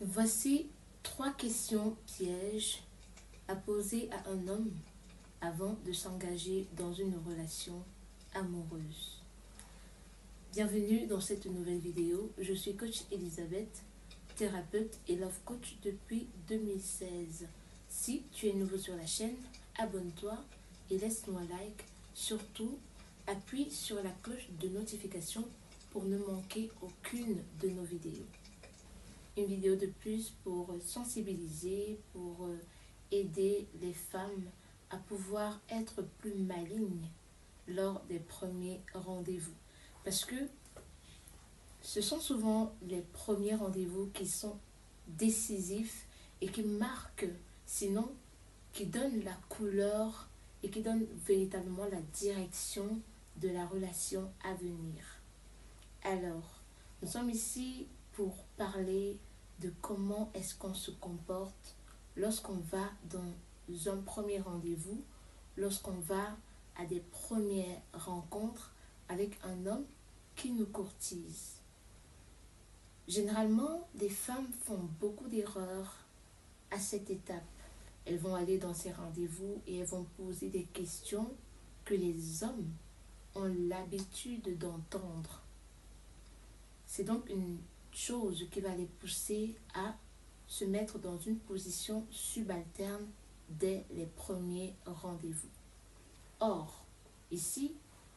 Voici 3 questions pièges à poser à un homme avant de s'engager dans une relation amoureuse. Bienvenue dans cette nouvelle vidéo. Je suis coach Elisabeth, thérapeute et love coach depuis 2016. Si tu es nouveau sur la chaîne, abonne-toi et laisse-moi un like. Surtout, appuie sur la cloche de notification pour ne manquer aucune de nos vidéos. Une vidéo de plus pour sensibiliser, pour aider les femmes à pouvoir être plus malignes lors des premiers rendez-vous. Parce que ce sont souvent les premiers rendez-vous qui sont décisifs et qui marquent, sinon qui donnent la couleur et qui donnent véritablement la direction de la relation à venir. Alors, nous sommes ici pour parler de comment est-ce qu'on se comporte lorsqu'on va dans un premier rendez-vous, lorsqu'on va à des premières rencontres avec un homme qui nous courtise. Généralement, les femmes font beaucoup d'erreurs à cette étape. Elles vont aller dans ces rendez-vous et elles vont poser des questions que les hommes ont l'habitude d'entendre. C'est donc une chose qui va les pousser à se mettre dans une position subalterne dès les premiers rendez-vous. Or, ici,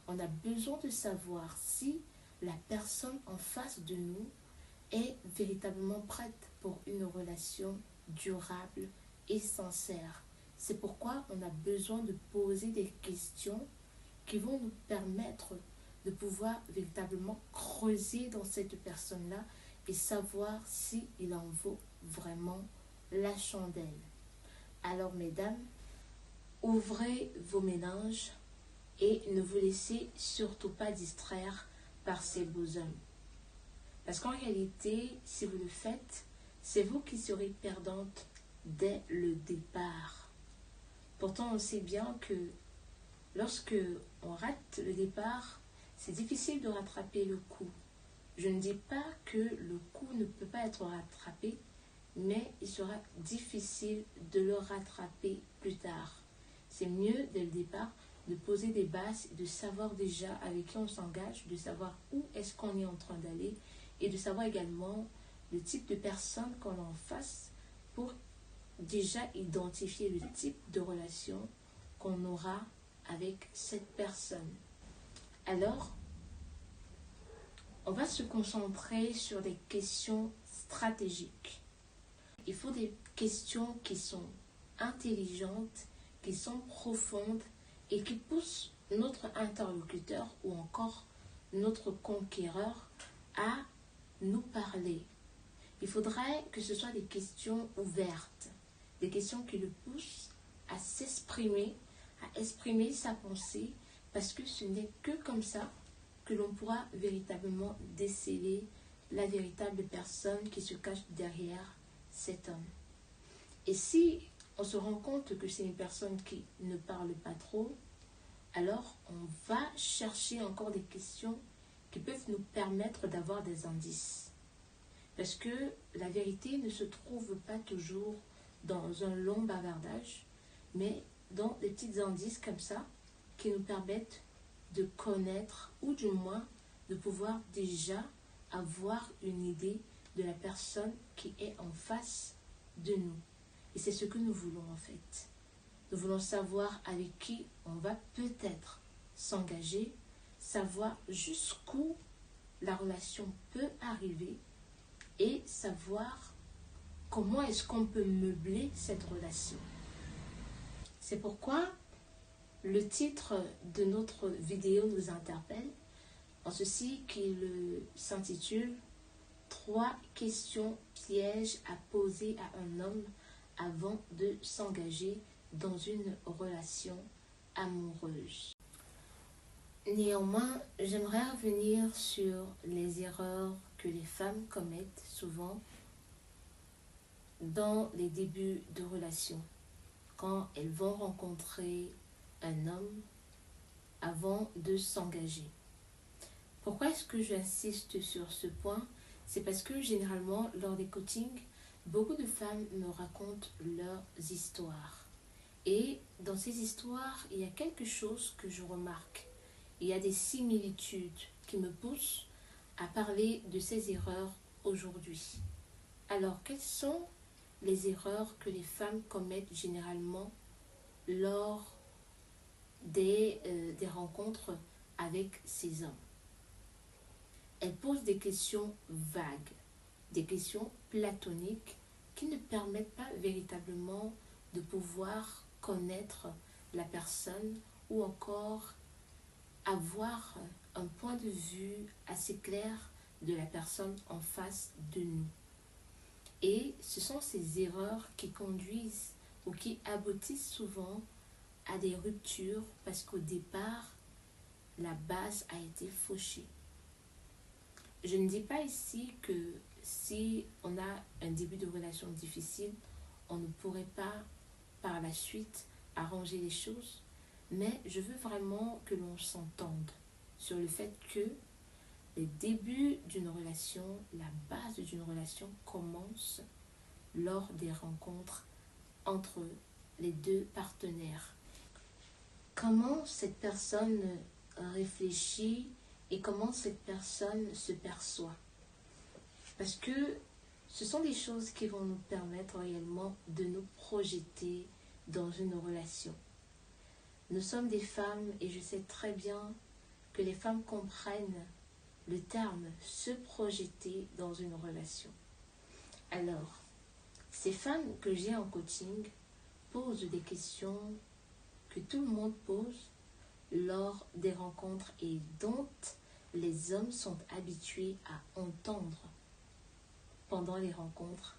on a besoin de savoir si la personne en face de nous est véritablement prête pour une relation durable et sincère. C'est pourquoi on a besoin de poser des questions qui vont nous permettre de pouvoir véritablement creuser dans cette personne-là et savoir si il en vaut vraiment la chandelle. Alors, mesdames, ouvrez vos méninges et ne vous laissez surtout pas distraire par ces beaux hommes. Parce qu'en réalité, si vous le faites, c'est vous qui serez perdante dès le départ. Pourtant, on sait bien que lorsque on rate le départ, c'est difficile de rattraper le coup. Je ne dis pas que le coup ne peut pas être rattrapé, mais il sera difficile de le rattraper plus tard. C'est mieux dès le départ de poser des bases, de savoir déjà avec qui on s'engage, de savoir où est-ce qu'on est en train d'aller et de savoir également le type de personne qu'on a en face pour déjà identifier le type de relation qu'on aura avec cette personne. Alors, on va se concentrer sur des questions stratégiques. Il faut des questions qui sont intelligentes, qui sont profondes et qui poussent notre interlocuteur ou encore notre conquéreur à nous parler. Il faudrait que ce soit des questions ouvertes, des questions qui le poussent à s'exprimer, à exprimer sa pensée, parce que ce n'est que comme ça que l'on pourra véritablement déceler la véritable personne qui se cache derrière cet homme. Et si on se rend compte que c'est une personne qui ne parle pas trop, alors on va chercher encore des questions qui peuvent nous permettre d'avoir des indices. Parce que la vérité ne se trouve pas toujours dans un long bavardage, mais dans des petits indices comme ça qui nous permettent de connaître ou du moins de pouvoir déjà avoir une idée de la personne qui est en face de nous. Et c'est ce que nous voulons en fait. Nous voulons savoir avec qui on va peut-être s'engager, savoir jusqu'où la relation peut arriver et savoir comment est-ce qu'on peut meubler cette relation. C'est pourquoi le titre de notre vidéo nous interpelle, en ceci qu'il s'intitule « 3 questions pièges à poser à un homme avant de s'engager dans une relation amoureuse ». Néanmoins, j'aimerais revenir sur les erreurs que les femmes commettent souvent dans les débuts de relation, quand elles vont rencontrer un homme avant de s'engager. Pourquoi est-ce que j'insiste sur ce point? C'est parce que généralement, lors des coachings, Beaucoup de femmes me racontent leurs histoires. Et dans ces histoires, il y a quelque chose que je remarque. Il y a des similitudes qui me poussent à parler de ces erreurs aujourd'hui. Alors, quelles sont les erreurs que les femmes commettent généralement lors des rencontres avec ces hommes? Elles posent des questions vagues, des questions platoniques qui ne permettent pas véritablement de pouvoir connaître la personne ou encore avoir un point de vue assez clair de la personne en face de nous. Et ce sont ces erreurs qui conduisent ou qui aboutissent souvent à des ruptures parce qu'au départ, la base a été fauchée. Je ne dis pas ici que si on a un début de relation difficile, on ne pourrait pas par la suite arranger les choses, mais je veux vraiment que l'on s'entende sur le fait que le début d'une relation, la base d'une relation commence lors des rencontres entre les deux partenaires. Comment cette personne réfléchit et comment cette personne se perçoit. Parce que ce sont des choses qui vont nous permettre réellement de nous projeter dans une relation. Nous sommes des femmes et je sais très bien que les femmes comprennent le terme se projeter dans une relation. Alors, ces femmes que j'ai en coaching posent des questions que tout le monde pose lors des rencontres et dont les hommes sont habitués à entendre pendant les rencontres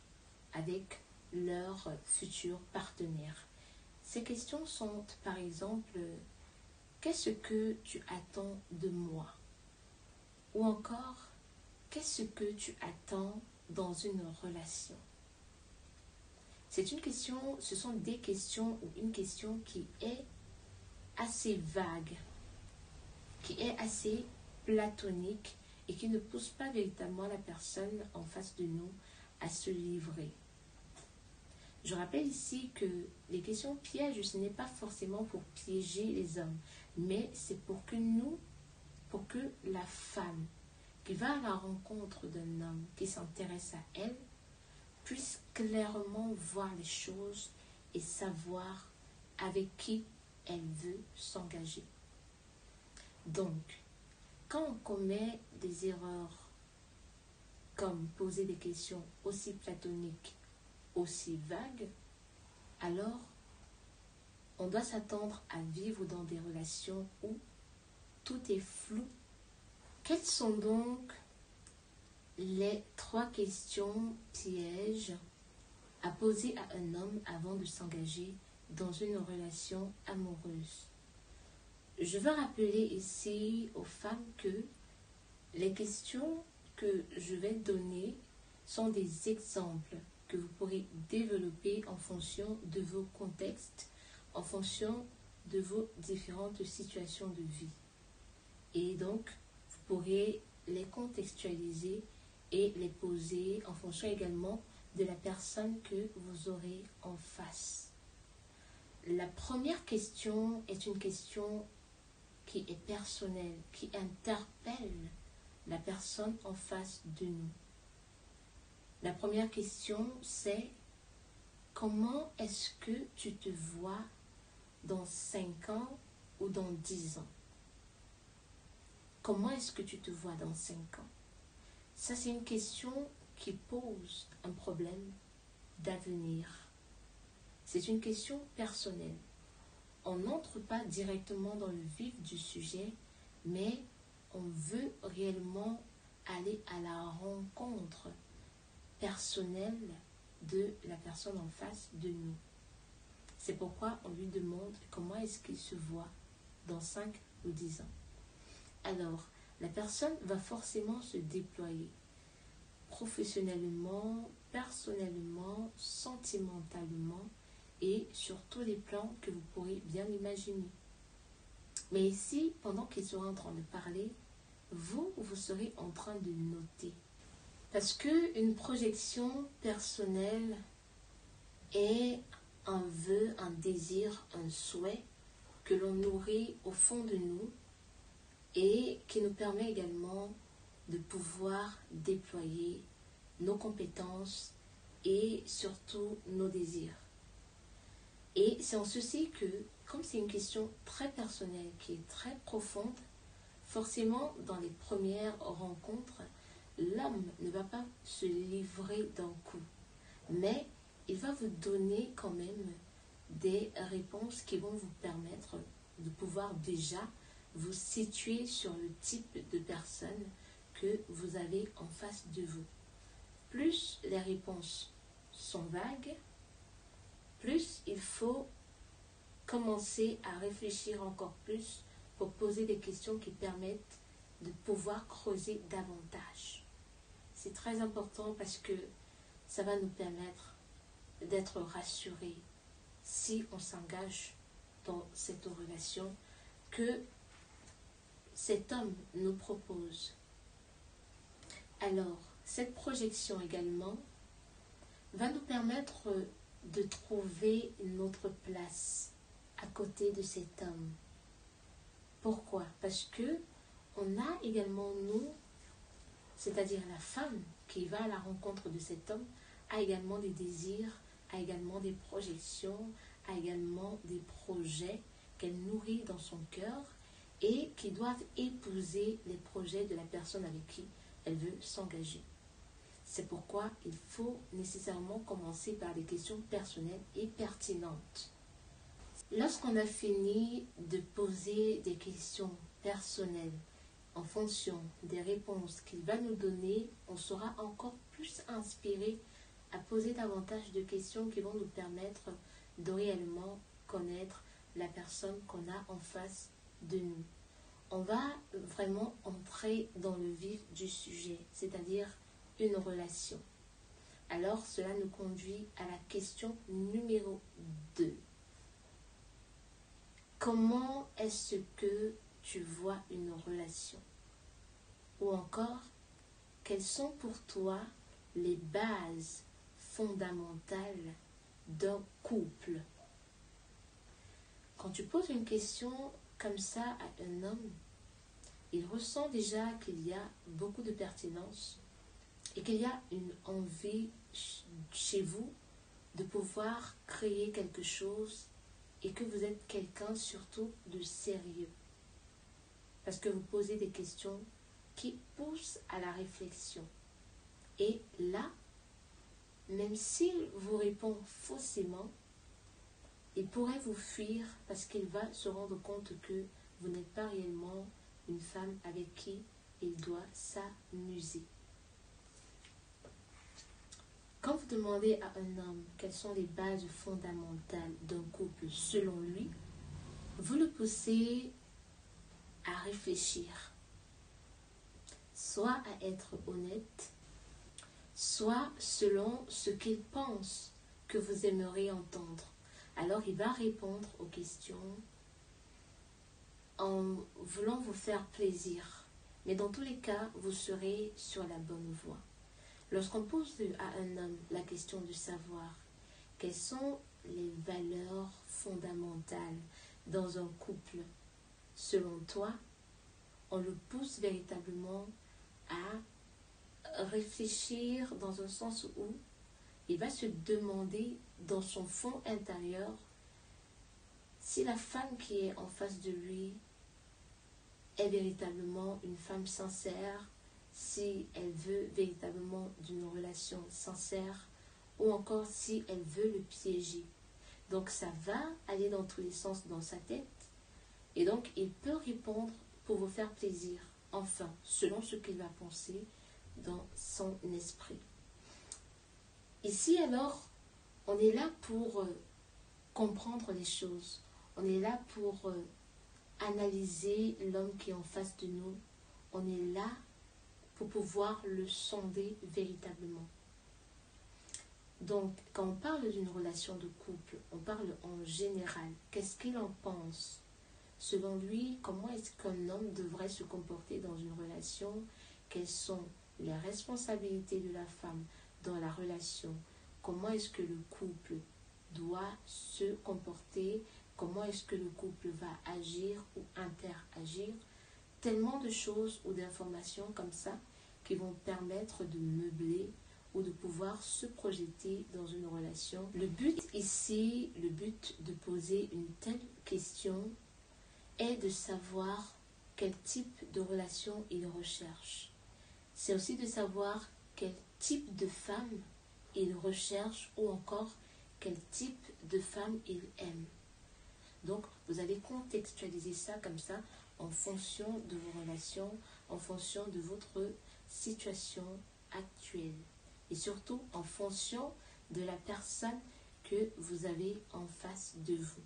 avec leurs futurs partenaires. Ces questions sont par exemple, qu'est-ce que tu attends de moi? Ou encore, qu'est-ce que tu attends dans une relation? C'est une question, ce sont des questions ou une question qui est assez vague, qui est assez platonique et qui ne pousse pas véritablement la personne en face de nous à se livrer. Je rappelle ici que les questions pièges, ce n'est pas forcément pour piéger les hommes, mais c'est pour que pour que la femme qui va à la rencontre d'un homme qui s'intéresse à elle, puisse clairement voir les choses et savoir avec qui elle veut s'engager. Donc, quand on commet des erreurs comme poser des questions aussi platoniques, aussi vagues, alors on doit s'attendre à vivre dans des relations où tout est flou. Quelles sont donc les 3 questions pièges à poser à un homme avant de s'engager dans une relation amoureuse? Je veux rappeler ici aux femmes que les questions que je vais donner sont des exemples que vous pourrez développer en fonction de vos contextes, en fonction de vos différentes situations de vie. Et donc, vous pourrez les contextualiser et les poser en fonction également de la personne que vous aurez en face. La première question est une question qui est personnelle, qui interpelle la personne en face de nous. La première question, c'est comment est-ce que tu te vois dans 5 ans ou dans 10 ans? Comment est-ce que tu te vois dans 5 ans? Ça, c'est une question qui pose un problème d'avenir. C'est une question personnelle. On n'entre pas directement dans le vif du sujet, mais on veut réellement aller à la rencontre personnelle de la personne en face de nous. C'est pourquoi on lui demande comment est-ce qu'il se voit dans 5 ou 10 ans. Alors, la personne va forcément se déployer professionnellement, personnellement, sentimentalement et sur tous les plans que vous pourrez bien imaginer. Mais ici, pendant qu'il sera en train de parler, vous serez en train de noter. Parce que une projection personnelle est un vœu, un désir, un souhait que l'on nourrit au fond de nous et qui nous permet également de pouvoir déployer nos compétences et surtout nos désirs. Et c'est en ceci que, comme c'est une question très personnelle, qui est très profonde, forcément dans les premières rencontres, l'homme ne va pas se livrer d'un coup, mais il va vous donner quand même des réponses qui vont vous permettre de pouvoir déjà vous situer sur le type de personne que vous avez en face de vous. Plus les réponses sont vagues, plus il faut commencer à réfléchir encore plus pour poser des questions qui permettent de pouvoir creuser davantage. C'est très important parce que ça va nous permettre d'être rassurés si on s'engage dans cette relation que cet homme nous propose. Alors, cette projection également va nous permettre de trouver notre place à côté de cet homme. Pourquoi? Parce que on a également nous, c'est-à-dire la femme qui va à la rencontre de cet homme, a également des désirs, a également des projections, a également des projets qu'elle nourrit dans son cœur et qui doivent épouser les projets de la personne avec qui elle veut s'engager. C'est pourquoi il faut nécessairement commencer par des questions personnelles et pertinentes. Lorsqu'on a fini de poser des questions personnelles en fonction des réponses qu'il va nous donner, on sera encore plus inspiré à poser davantage de questions qui vont nous permettre de réellement connaître la personne qu'on a en face de nous. On va vraiment entrer dans le vif du sujet, c'est-à-dire une relation. Alors, cela nous conduit à la question numéro 2. Comment est-ce que tu vois une relation? Ou encore, quelles sont pour toi les bases fondamentales d'un couple? Quand tu poses une question comme ça à un homme, il ressent déjà qu'il y a beaucoup de pertinence et qu'il y a une envie chez vous de pouvoir créer quelque chose et que vous êtes quelqu'un surtout de sérieux. Parce que vous posez des questions qui poussent à la réflexion. Et là, même s'il vous répond faussément, il pourrait vous fuir parce qu'il va se rendre compte que vous n'êtes pas réellement une femme avec qui il doit s'amuser. Quand vous demandez à un homme quelles sont les bases fondamentales d'un couple selon lui, vous le poussez à réfléchir, soit à être honnête, soit selon ce qu'il pense que vous aimeriez entendre. Alors il va répondre aux questions en voulant vous faire plaisir. Mais dans tous les cas, vous serez sur la bonne voie. Lorsqu'on pose à un homme la question de savoir quelles sont les valeurs fondamentales dans un couple, selon toi, on le pousse véritablement à réfléchir dans un sens où il va se demander dans son fond intérieur si la femme qui est en face de lui est véritablement une femme sincère, si elle veut véritablement d'une relation sincère ou encore si elle veut le piéger. Donc ça va aller dans tous les sens dans sa tête et donc il peut répondre pour vous faire plaisir, enfin, selon ce qu'il va penser dans son esprit. Ici alors, on est là pour comprendre les choses, on est là pour analyser l'homme qui est en face de nous, on est là pour pouvoir le sonder véritablement. Donc, quand on parle d'une relation de couple, on parle en général. Qu'est-ce qu'il en pense? Selon lui, comment est-ce qu'un homme devrait se comporter dans une relation? Quelles sont les responsabilités de la femme dans la relation, comment est-ce que le couple doit se comporter, comment est-ce que le couple va agir ou interagir, tellement de choses ou d'informations comme ça qui vont permettre de meubler ou de pouvoir se projeter dans une relation. Le but ici, le but de poser une telle question est de savoir quel type de relation il recherche. C'est aussi de savoir quel type de femme il recherche ou encore quel type de femme il aime. Donc, vous allez contextualiser ça comme ça en fonction de vos relations, en fonction de votre situation actuelle et surtout en fonction de la personne que vous avez en face de vous.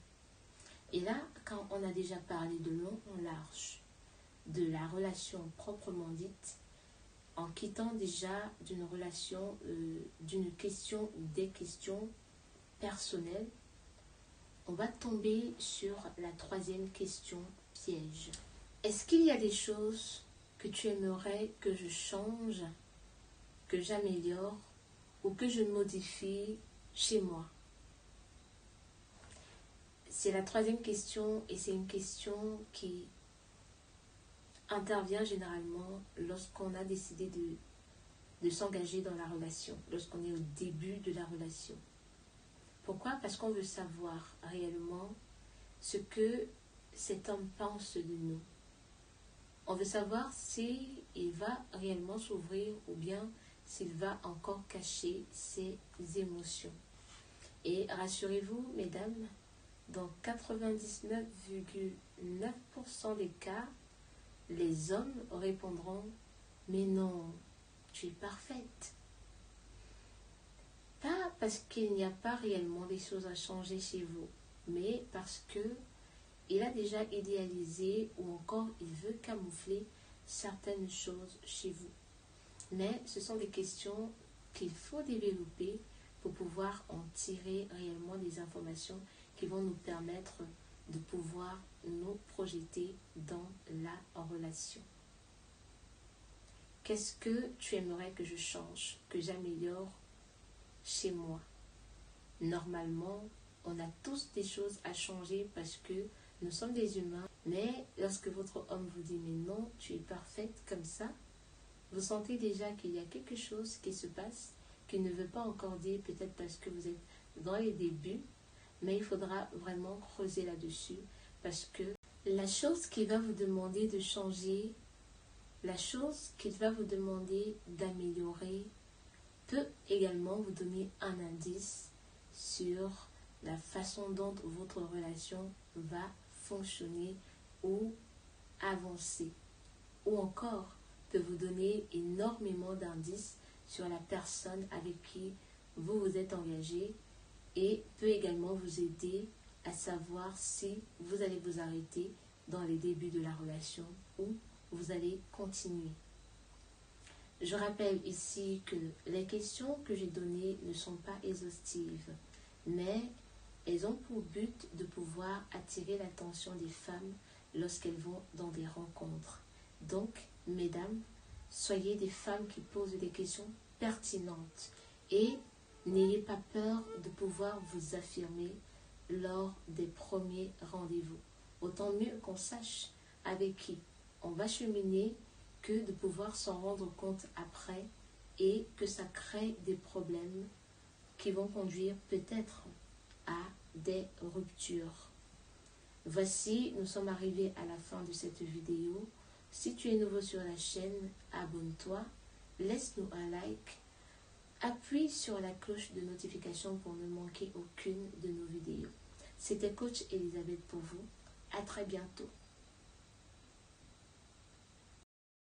Et là, quand on a déjà parlé de long en large de la relation proprement dite, en quittant déjà d'une relation, d'une question ou des questions personnelles, on va tomber sur la troisième question piège. Est-ce qu'il y a des choses que tu aimerais que je change, que j'améliore ou que je modifie chez moi? C'est la troisième question et c'est une question qui intervient généralement lorsqu'on a décidé de s'engager dans la relation, lorsqu'on est au début de la relation. Pourquoi? Parce qu'on veut savoir réellement ce que cet homme pense de nous. On veut savoir s'il va réellement s'ouvrir ou bien s'il va encore cacher ses émotions. Et rassurez-vous, mesdames, dans 99,9% des cas, les hommes répondront « Mais non, tu es parfaite ». Pas parce qu'il n'y a pas réellement des choses à changer chez vous, mais parce que il a déjà idéalisé ou encore il veut camoufler certaines choses chez vous. Mais ce sont des questions qu'il faut développer pour pouvoir en tirer réellement des informations qui vont nous permettre de pouvoir nous projeter dans la relation. Qu'est-ce que tu aimerais que je change, que j'améliore chez moi? Normalement, on a tous des choses à changer parce que nous sommes des humains. Mais lorsque votre homme vous dit « mais non, tu es parfaite comme ça », vous sentez déjà qu'il y a quelque chose qui se passe, qu'il ne veut pas encore dire, peut-être parce que vous êtes dans les débuts, mais il faudra vraiment creuser là-dessus parce que la chose qu'il va vous demander de changer, la chose qu'il va vous demander d'améliorer peut également vous donner un indice sur la façon dont votre relation va fonctionner ou avancer. Ou encore, peut vous donner énormément d'indices sur la personne avec qui vous vous êtes engagé et peut également vous aider à savoir si vous allez vous arrêter dans les débuts de la relation ou vous allez continuer. Je rappelle ici que les questions que j'ai données ne sont pas exhaustives, mais elles ont pour but de pouvoir attirer l'attention des femmes lorsqu'elles vont dans des rencontres. Donc, mesdames, soyez des femmes qui posent des questions pertinentes et n'ayez pas peur de pouvoir vous affirmer lors des premiers rendez-vous. Autant mieux qu'on sache avec qui on va cheminer que de pouvoir s'en rendre compte après et que ça crée des problèmes qui vont conduire peut-être à des ruptures. Voici, nous sommes arrivés à la fin de cette vidéo. Si tu es nouveau sur la chaîne, abonne-toi, laisse-nous un like, appuie sur la cloche de notification pour ne manquer aucune de nos vidéos. C'était Coach Elisabeth pour vous. À très bientôt.